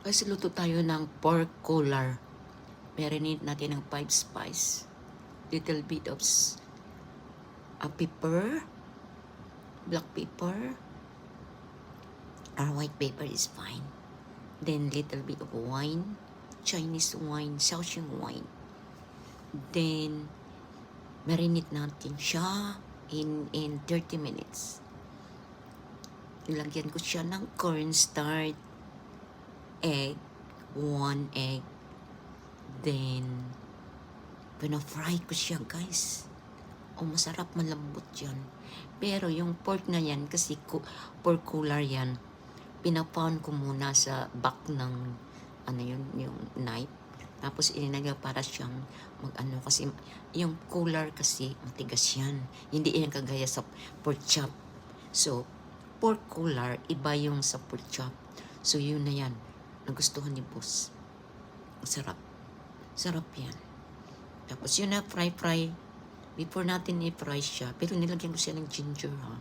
Kasi luto tayo ng pork collar. Marinate natin ng 5 spice. Little bit of pepper, black pepper, or white pepper is fine. Then little bit of wine, Chinese wine, Shaoxing wine. Then marinate natin siya in 30 minutes. Nilagyan ko siya ng cornstarch, egg, 1 egg. Then pina-fry ko siya, guys. Masarap, malambot yan. Pero yung pork na yan, kasi pork collar yan, pinapound ko muna sa back ng yung knife. Tapos ininagay para siyang kasi yung collar kasi matigas yan. Hindi yan kagaya sa pork chop. So, pork collar, iba yung sa pork chop. So, yun na yan. Nagustuhan ni boss. Sarap. Sarap yan. Tapos yun na, fry. Before natin i-fry siya, pero nilagyan ko siya ng ginger, ha.